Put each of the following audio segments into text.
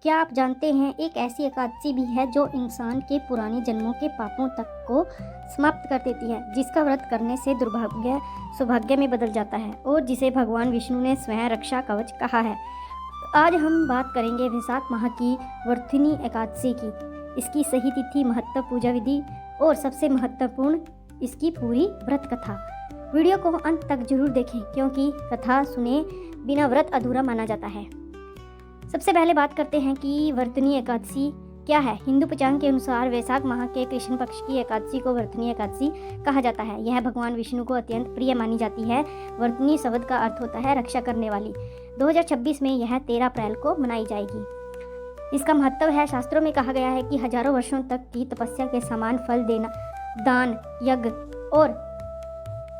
क्या आप जानते हैं एक ऐसी एकादशी भी है जो इंसान के पुराने जन्मों के पापों तक को समाप्त कर देती है, जिसका व्रत करने से दुर्भाग्य सौभाग्य में बदल जाता है और जिसे भगवान विष्णु ने स्वयं रक्षा कवच कहा है। आज हम बात करेंगे वैशाख माह की वर्धिनी एकादशी की, इसकी सही तिथि, महत्व, पूजा विधि और सबसे महत्वपूर्ण इसकी पूरी व्रत कथा। वीडियो को अंत तक जरूर देखें क्योंकि कथा सुने बिना व्रत अधूरा माना जाता है। सबसे पहले बात करते हैं कि वर्धिनी एकादशी क्या है। हिंदू पंचांग के अनुसार वैशाख माह के कृष्ण पक्ष की एकादशी को वर्धिनी एकादशी कहा जाता है। यह भगवान विष्णु को अत्यंत प्रिय मानी जाती है। वर्धिनी शब्द का अर्थ होता है रक्षा करने वाली। 2026 में यह 13 अप्रैल को मनाई जाएगी। इसका महत्व है, शास्त्रों में कहा गया है कि हजारों वर्षों तक की तपस्या के समान फल देना, दान, यज्ञ और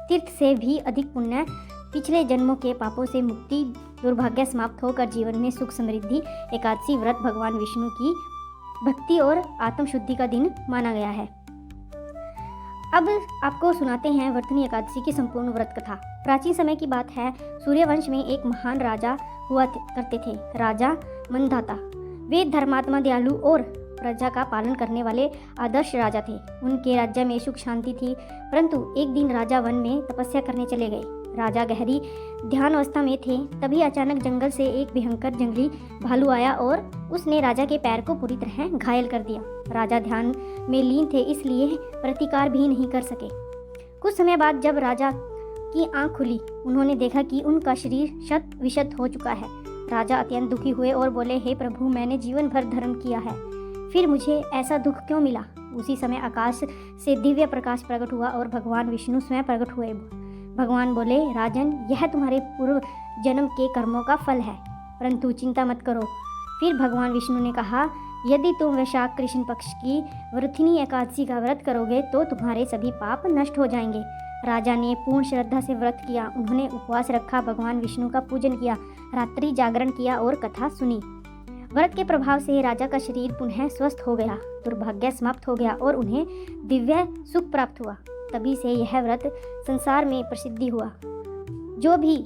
तीर्थ से भी अधिक पुण्य, पिछले जन्मों के पापों से मुक्ति, दुर्भाग्य समाप्त होकर जीवन में सुख समृद्धि। एकादशी व्रत भगवान विष्णु की भक्ति और आत्म शुद्धि का दिन माना गया है। अब आपको सुनाते हैं वर्धिनी एकादशी की संपूर्ण व्रत कथा। प्राचीन समय की बात है। सूर्यवंश में एक महान राजा हुआ करते थे, राजा मंधाता। वे धर्मात्मा, दयालु और प्रजा का पालन करने वाले आदर्श राजा थे। उनके राज्य में सुख शांति थी। परंतु एक दिन राजा वन में तपस्या करने चले गए। राजा गहरी ध्यान अवस्था में थे, तभी अचानक जंगल से एक भयंकर जंगली भालू आया और उसने राजा के पैर को पूरी तरह घायल कर दिया। राजा ध्यान में लीन थे, इसलिए प्रतिकार भी नहीं कर सके। कुछ समय बाद जब राजा की आंख खुली, उन्होंने देखा कि उनका शरीर शत विशत हो चुका है। राजा अत्यंत दुखी हुए और बोले, हे प्रभु, मैंने जीवन भर धर्म किया है, फिर मुझे ऐसा दुख क्यों मिला। उसी समय आकाश से दिव्य प्रकाश प्रकट हुआ और भगवान विष्णु स्वयं प्रकट हुए। भगवान बोले, राजन, यह तुम्हारे पूर्व जन्म के कर्मों का फल है, परंतु चिंता मत करो। फिर भगवान विष्णु ने कहा, यदि तुम वैशाख कृष्ण पक्ष की वर्धिनी एकादशी का व्रत करोगे तो तुम्हारे सभी पाप नष्ट हो जाएंगे। राजा ने पूर्ण श्रद्धा से व्रत किया। उन्होंने उपवास रखा, भगवान विष्णु का पूजन किया, रात्रि जागरण किया और कथा सुनी। व्रत के प्रभाव से राजा का शरीर पुनः स्वस्थ हो गया, दुर्भाग्य समाप्त हो गया और उन्हें दिव्य सुख प्राप्त हुआ। तभी से यह व्रत संसार में प्रसिद्धि हुआ। जो भी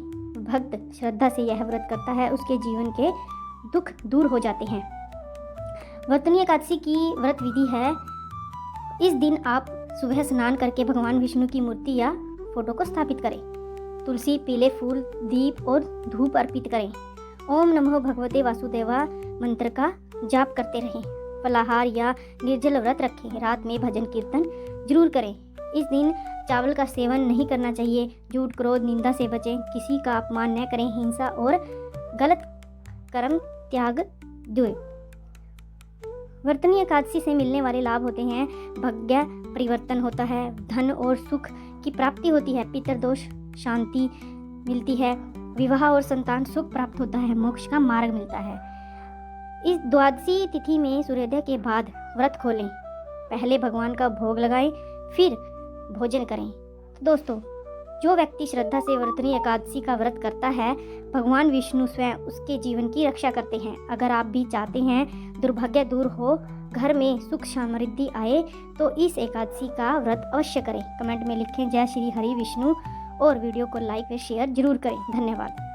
भक्त श्रद्धा से यह व्रत करता है उसके जीवन के दुख दूर हो जाते हैं। वर्धिनी एकादशी की व्रत विधि है, इस दिन आप सुबह स्नान करके भगवान विष्णु की मूर्ति या फोटो को स्थापित करें। तुलसी, पीले फूल, दीप और धूप अर्पित करें। ओम नमो भगवते वासुदेवा मंत्र का जाप करते रहें। फलाहार या निर्जल व्रत रखें। रात में भजन कीर्तन जरूर करें। इस दिन चावल का सेवन नहीं करना चाहिए। झूठ, क्रोध, निंदा से बचें। किसी का अपमान न करें। हिंसा और गलत कर्म त्याग दें। वर्धिनी एकादशी से मिलने वाले लाभ होते हैं, भाग्य परिवर्तन होता है, धन और सुख की प्राप्ति होती है, पितृदोष शांति मिलती है, विवाह और संतान सुख प्राप्त होता है, मोक्ष का मार्ग मिलता है। इस द्वादशी तिथि में सूर्योदय के बाद व्रत खोलें। पहले भगवान का भोग लगाएं, फिर भोजन करें। तो दोस्तों, जो व्यक्ति श्रद्धा से वर्धिनी एकादशी का व्रत करता है, भगवान विष्णु स्वयं उसके जीवन की रक्षा करते हैं। अगर आप भी चाहते हैं दुर्भाग्य दूर हो, घर में सुख समृद्धि आए, तो इस एकादशी का व्रत अवश्य करें। कमेंट में लिखें जय श्री हरि विष्णु और वीडियो को लाइक व शेयर जरूर करें। धन्यवाद।